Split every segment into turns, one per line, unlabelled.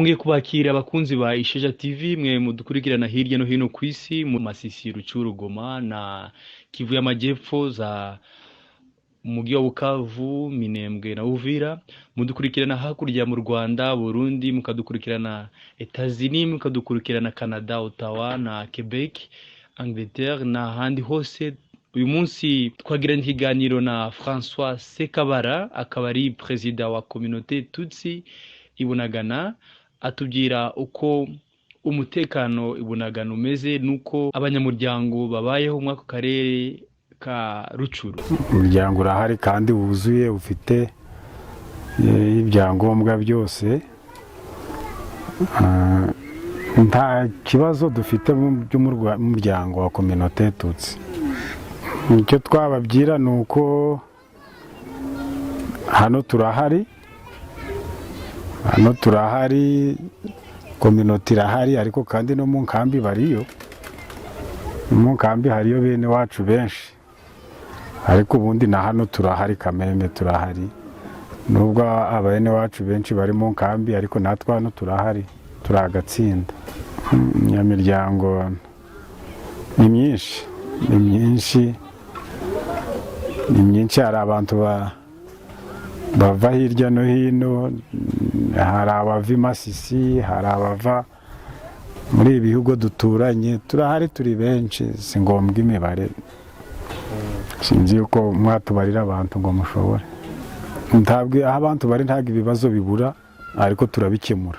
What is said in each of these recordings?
twongeye kubakira abakunzi ba Isheja TV mwe mudukurikirana hirya no hino ku isi mu Masisi, Rucuru, Goma na Kivu y'Amajyepfo za Mugi wa Bukavu, Minembwe na Uvira. Mudukurikirana hakurya mu Rwanda, Burundi, mukadukurikirana Etats-Unis, mukadukurikirana Canada, Ottawa na Quebec, Angleterre na handi hose. Uyu munsi twagiranye ikiganiro na François Sekabara, akaba ari perezida wa communauté Tutsi Ibunagana, atubwira uko umutekano Ibunagana umeze nuko abanyamuryango babayeho mu karere ka Rucuru.
Umuryango urahari kandi wuzuye, ufite ibyangombwa byose, nta kibazo dufite mu by'umuryango wa communauté Tutsi. Icyo twababwira ni uko hano turahari, communauté irahari, ariko kandi no mu nkambi bariyo. Mu nkambi hariyo bene wacu benshi, ariko ubundi na hano turahari, Kameme turahari. Nubwo abene wacu benshi bari mu nkambi, ariko natwe hano turahari, turagatsinda. Imiryango ni myinshi, hari abantu bava hirya no hino, hari abava i Masisi, hari abava muri ibihugu duturanye, turahari turi benshi, si ngombwa imibare. Sinzi yuko mwatubarira abantu ngo mushobore. Ntabwo aho abantu bari ntabwo ibibazo bibura, ariko turabikemura.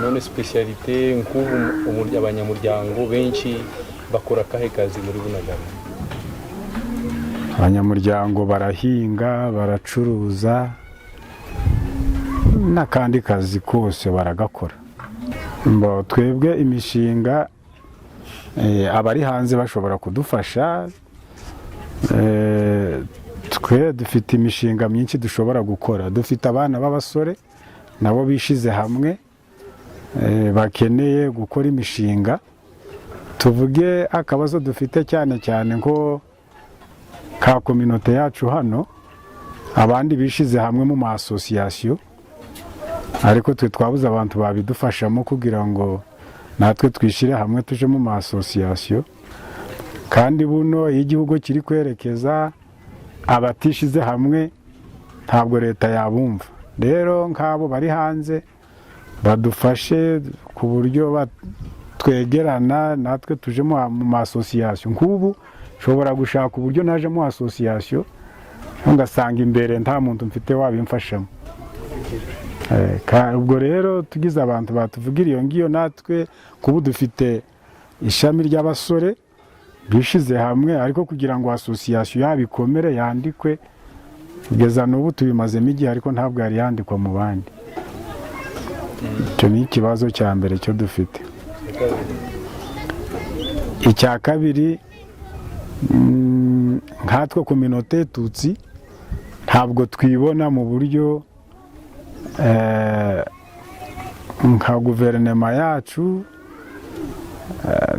None specialité nk'ubu abanyamuryango benshi bakora akahe kazi muri Bunagana?
Abanyamuryango barahinga, baracuruza, n'akandi kazi kose baragakora. Twebwe imishinga abari hanze bashobora kudufasha. Twe dufite imishinga myinshi dushobora gukora. Dufite abana b'abasore nabo bishize hamwe, bakeneye gukora imishinga. Tuvuge akabazo dufite cyane nko ka communauté yacu hano, abandi bishize hamwe mu association, ariko twe twabuze abantu babidufashamo kugira ngo natwe twishire hamwe tuje mu association. Kandi buno igihugu kiri kwerekeza, abatishize hamwe ntabwo leta yabumva. Rero nk'abo bari hanze badufashe ku buryo twegerana, natwe tuje mu association. Nk'ubu nshobora gushaka uburyo naje mu association, ngasanga imbere nta muntu mfite wabimfashamo. Ubwo rero tugize abantu batuvugira iyo ngiyo, natwe kubu dufite ishami ry'abasore bishize hamwe, ariko kugira ngo association yabikomere yandikwe, kugeza n'ubu tubimazemo igihe, ariko ntabwo yari yandikwa mu bandi. Icyo ni ikibazo cya mbere cyo dufite. Icya kabiri, nkatwe communauté Tutsi ntabwo twibona mu buryo nka guverinoma yacu,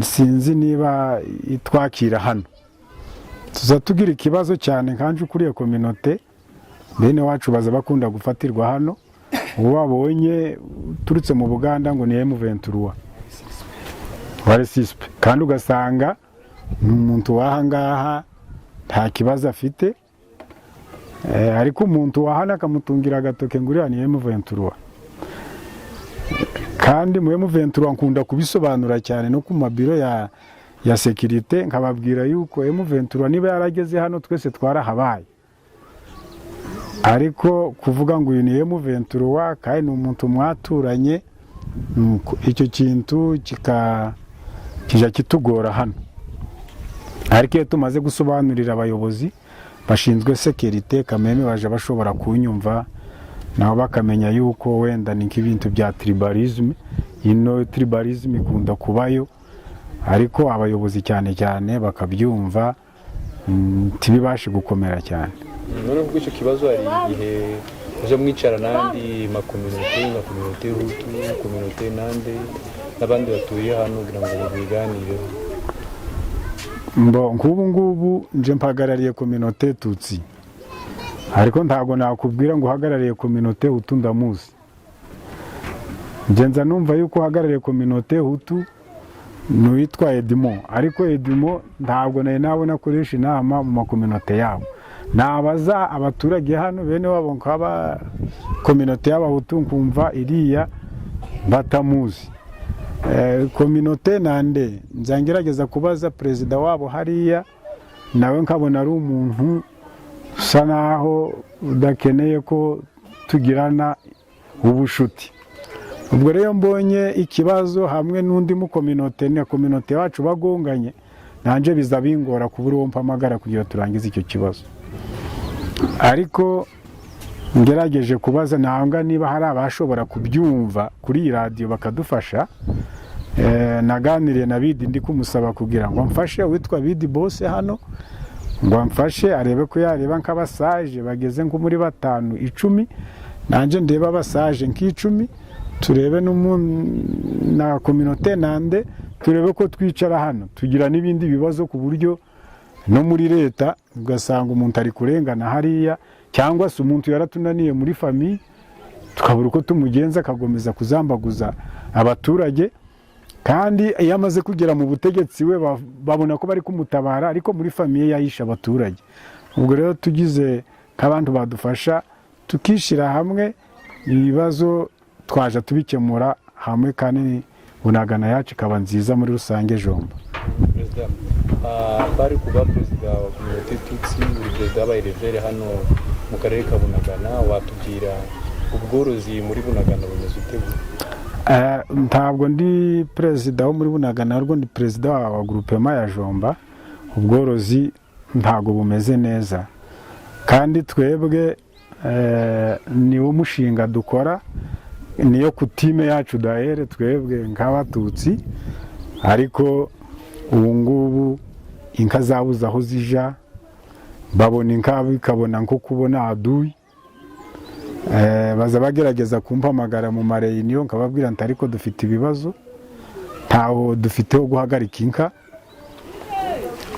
sinzi niba itwakira hano. Tuza tugira ikibazo cyane nkanje ukuriye communauté, bene wacu baza bakunda gufatirwa hano. Uwo wabonye turutse mu Buganda ngo ni M23 wari sispe, kandi ugasanga umuntu wahangaha nta kibazo afite, ariko umuntu wahana akamutungira agatoke ngo uriya ni M23. Kandi mu M23 nkunda kubisobanura cyane no ku mabiro ya sécurité, nkababwira yuko M23 niba yarageze hano twese twarahabaye, ariko kuvuga ngo uyu ni M23 kandi ni umuntu mwaturanye, icyo kintu kija kitugora hano. Ariko iyo tumaze gusobanurira abayobozi bashinzwe sécurité, Kameme baje bashobora kunyumva, nabo bakamenya yuko wenda ni nk'ibintu bya tribalisme. Ino tribalisme ikunda kubayo, ariko abayobozi cyane bakabyumva, tibibashe gukomera cyane.
None ubwo icyo kibazo hari igihe uje mwicara n'andi communauté Hutu, communauté Nande n'abandi batuye hano kugira ngo biganireho?
Nk'ubu ngubu nje mpagarariye communauté Tutsi, ariko ntabwo nakubwira ngo uhagarariye communauté Hutu ndamuzi. ngenza numva yuko uhagarariye kominote hutu ni uwitwa Edmond, ariko Edmond ntabwo nari nabona akoresha inama mu makominote yabo. Nabaza abaturage hano bene wabo nkaba kominote y'abahutu nkumva iriya batamuzi. Kominote nande nzangerageza kubaza perezida wabo hariya, nawe nkabona ari umuntu usa naho udakeneye ko tugirana ubushuti. Ubwo rero mbonye ikibazo hamwe n'undi mu kominote na kominote wacu bagonganye, nanje bizabingora kubura uwo mpamagara kugira turangize icyo kibazo. Ariko ngerageje kubaza nanga niba hari abashobora kubyumva kuri radio bakadufasha. Naganiriye na Bidi ndi kumusaba kugira ngo mfashe witwa Bidi boss hano, ngo mfashe arebe ko yareba nk'abasaje bageze nko muri 5-10, nanje ndeba abasaje nk'icumi, turebe na kominote nande, turebe ko twicara hano tugira n'ibindi bibazo ku buryo no muri leta ugasanga umuntu ari kurengana hariya, cyangwa se umuntu yaratunaniye muri famille tukabura uko tumugenza akagomeza kuzambaguza abaturage, kandi iyo amaze kugera mu butegetsi we babona ko bari kumutabara, ariko muri famille yahisha abaturage. Ubwo rero tugize nk'abantu badufasha tukishira hamwe, ibibazo twaje tubikemura hamwe, kandi Bunagana yacu ikaba nziza muri rusange Jomba.
Perezida bari kuba perezida wa kominote Tutsi, uri perezida w'abayirevere hano mu karere ka Bunagana, watubwira ubworozi muri Bunagana bumeze ute?
Ntabwo ndi perezida wo muri Bunagana, ahubwo ndi perezida wa groupement ya Jomba. Ubworozi ntabwo bumeze neza, kandi twebwe niwo mushinga dukora, niyo kutime yacu dahere twebwe nk'abatutsi. Ariko ubu ngubu inka zabuze aho zija, babona inka bikabona nko kubona aduyi. Baza bagerageza kumpamagara mu mareyiniyo nkababwira nti ariko dufite ibibazo, ntaho dufite ho guhagarika inka.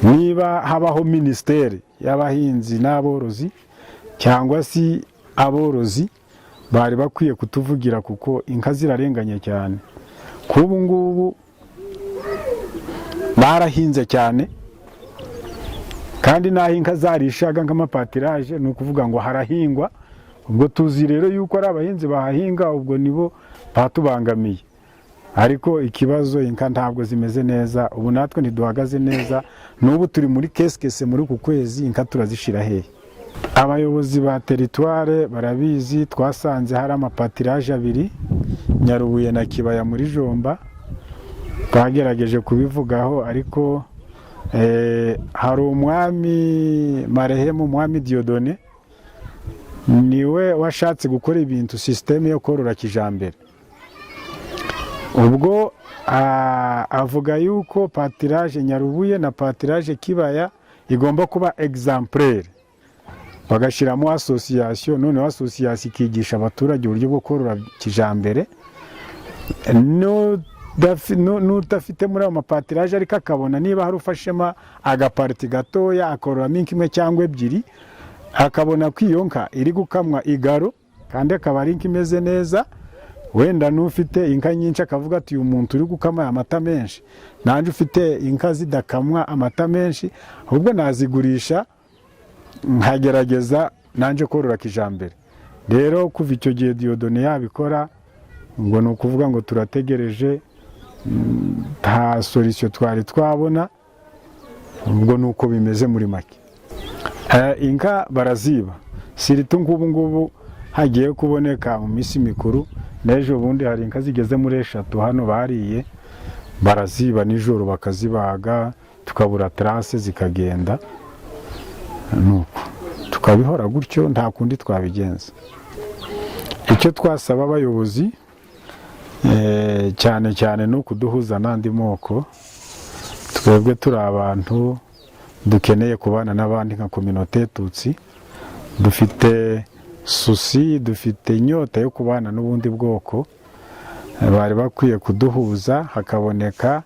Niba habaho ministeri y'abahinzi n'aborozi cyangwa si aborozi, bari bakwiye kutuvugira kuko inka zirarenganye cyane. Kubu ngubu barahinze cyane, kandi naho inka zarishaga nk'amapatiraje ni ukuvuga ngo harahingwa. Ubwo tuzi rero yuko ari abahinzi bahahinga, ubwo nibo batubangamiye. Ariko ikibazo inka ntabwo zimeze neza, ubu natwe ntiduhagaze neza. N'ubu turi muri keskese muri ku kwezi, inka turazishira hehe? Abayobozi ba territoire barabizi, twasanze hari amapatiraje 2 Nyarubuye na Kibaya muri Jomba. Twagerageje kubivugaho, ariko hari umwami Marehemu, umwami Diodone, niwe washatse gukora ibintu systeme yo korora kijambere. Ubwo avuga yuko patiraje Nyarubuye na patiraje Kibaya igomba kuba exemplaire, bagashiramo association, none association ikigisha abaturage uburyo bwo korora kijambere. N'utafite muri ayo mapatiraje ariko akabona niba hari ufashema agaparti gatoya akororamo inka 1 cyangwa 2, akabona ko iyo nka iri gukamwa igaro kandi akaba ari inka imeze neza, wenda n'ufite inka nyinshi akavuga ati uyu muntu uri gukama amata menshi, nanje ufite inka zidakamwa amata menshi, ahubwo nazigurisha nkagerageza nanje korora kijambere. Rero kuva icyo gihe Diodone yabikora, ngo ni ukuvuga ngo turategereje, nta solution twari twabona. Ubwo nuko bimeze muri make. Inka baraziba, siritu ngubu hagiye kuboneka mu misi mikuru, n'ejo bundi hari inka zigeze muri 3 hano bariye, baraziba nijoro bakazibaga, tukabura trace zikagenda, nuko tukabihora gutyo, nta kundi twabigenza. Icyo twasaba abayobozi cyane cyane no kuduhuza n'andi moko. Twebwe turi abantu dukeneye kubana n'abandi nka kominote Tutsi, dufite susi, dufite inyota yo kubana n'ubundi bwoko. Bari bakwiye kuduhuza, hakaboneka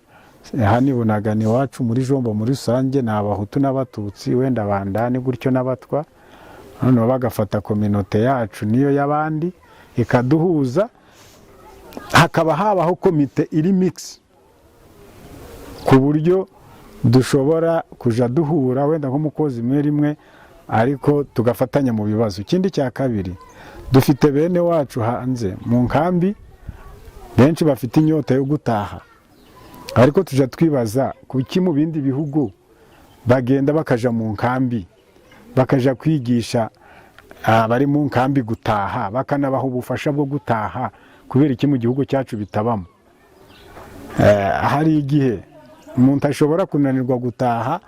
hani Bunagana iwacu muri Jomba muri rusange ni abahutu n'abatutsi, wenda bandani gutyo n'abatwa, none bagafata kominote yacu niyo y'abandi ikaduhuza, hakaba habaho komite iri mix ku buryo dushobora kuja duhura wenda nk'umukozi imwe rimwe ariko tugafatanya mu bibazo. Ikindi cya kabiri, dufite bene wacu hanze mu nkambi benshi bafite inyota yo gutaha, ariko tuja twibaza kuki mu bindi bihugu bagenda bakaja mu nkambi bakaja kwigisha abari mu nkambi gutaha, bakanabaha ubufasha bwo gutaha, kubera iki mu gihugu cyacu bitabamo. Hari igihe umuntu ashobora kunanirwa gutaha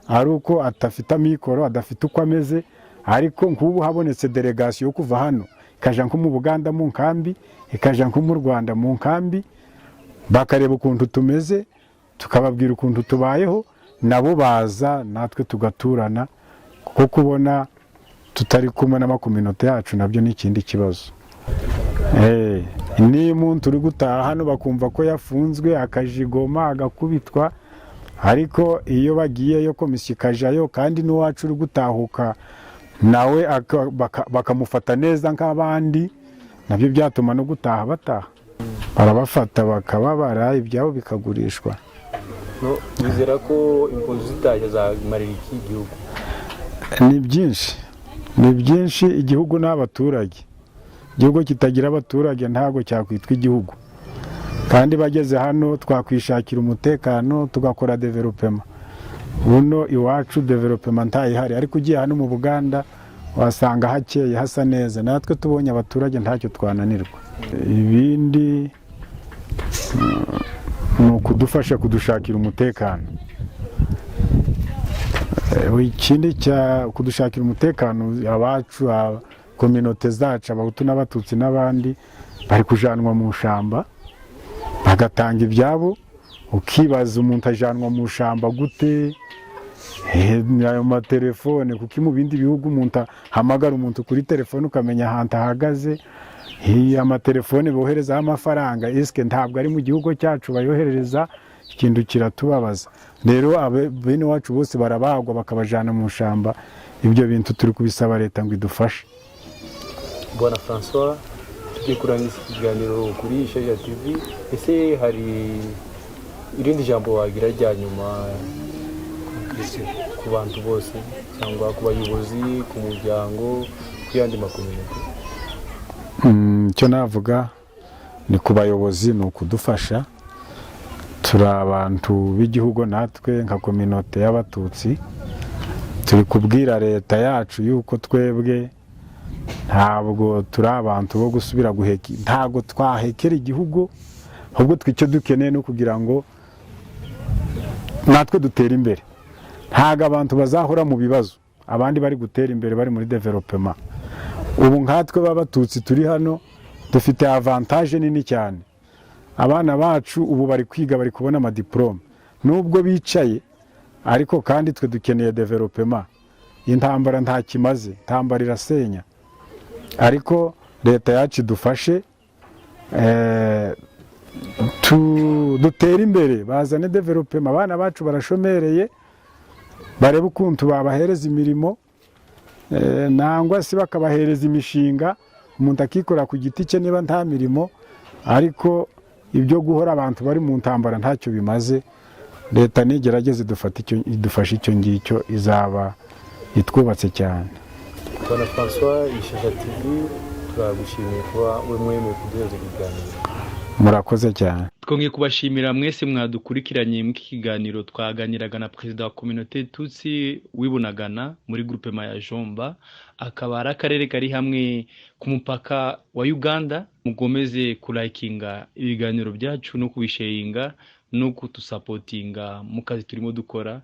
ari uko atafite amikoro, adafite uko ameze, ariko nk'ubu habonetse delegasiyo yo kuva hano ikaja nko mu Buganda mu nkambi, ikaja nko mu Rwanda mu nkambi, bakareba ukuntu tumeze, tukababwira ukuntu tubayeho, nabo baza natwe tugaturana, kuko kubona tutari kumwe n'amakominote yacu nabyo ni ikindi kibazo. Niyo umuntu uri gutaha hano bakumva ko yafunzwe, akajigoma, agakubitwa, ariko iyo bagiyeyo komisiyo ikajayo kandi n'uwacu uri gutahuka nawe bakamufata neza nk'abandi, nabyo byatuma no gutaha bataha. Barabafata bakababara, ibyabo bikagurishwa.
Wizera ko impunzi zitaje zamarira iki gihugu?
Ni byinshi. Igihugu n'abaturage. Igihugu kitagira abaturage ntabwo cyakwitwa igihugu. Kandi bageze hano twakwishakira umutekano, tugakora development. Buno iwacu development ntayihari, ariko ugiye hano mu Buganda wasanga hakeye hasa neza. Natwe tubonye abaturage ntacyo twananirwa. Ibindi ni ukudufasha kudushakira umutekano. Ikindi cya kudushakira umutekano, abacu kominote zacu, Abahutu n'Abatutsi n'abandi bari kujanwa mu shamba bagatanga ibyabo, ukibaza umuntu ajanwa mu shamba gute? Ayo matelefone, kuko mu bindi bihugu umuntu hamagara umuntu kuri telefone ukamenya ahantu ahagaze. Amatelefone boherezaho amafaranga, eske ntabwo ari mu gihugu cyacu bayoherereza? Ikintu kiratubabaza. Rero bene wacu bose barabagwa bakabajana mu shamba. Ibyo bintu turi kubisaba leta ngo idufashe.
Bwana François, tugiye kurangiza ikiganiro kuri Isheja TV. Ese hari irindi jambo wagira rya nyuma ku bantu bose, cyangwa ku bayobozi, ku muryango, ku yandi makominote?
Icyo navuga ni ku bayobozi, ni ukudufasha. Turi abantu b'igihugu natwe nka kominote y'Abatutsi, turi kubwira leta yacu yuko twebwe ntabwo turi abantu bo gusubira guheka, ntabwo twahekera igihugu, ahubwo twicyo dukeneye no kugira ngo natwe dutere imbere. Ntabwo abantu bazahora mu bibazo, abandi bari gutera imbere bari muri development. Ubu nkatwe b'Abatutsi turi hano dufite avantage nini cyane. Abana bacu ubu bari kwiga, bari kubona amadiplome nubwo bicaye, ariko kandi twe dukeneye development. Intambara nta kimaze, intambara irasenya, ariko leta yacu idufashe dutere imbere, bazane development. Abana bacu barashomereye, barebe ukuntu babahereza imirimo, nangwa se bakabahereza imishinga, umuntu akikora ku giti cye niba nta mirimo. Ariko ibyo guhora abantu bari mu ntambara ntacyo bimaze. Leta nigerageze idufashe icyo ngicyo, izaba itwubatse cyane.
Bwana François, Isheja TV turagushimiye kuba wemeye kuduhereza ikiganiro.
Murakoze cyane.
Twongeye kubashimira mwese mwadukurikiranye mu kiganiro. Twaganiraga na Perezida wa Communauté Tutsi w'Ibunagana muri groupement ya Jomba, akaba ari akarere kari hamwe ku mupaka wa Uganda. Mugomeze kulayikinga ibiganiro byacu no kubisharinga no kutusapotinga mu kazi turimo dukora.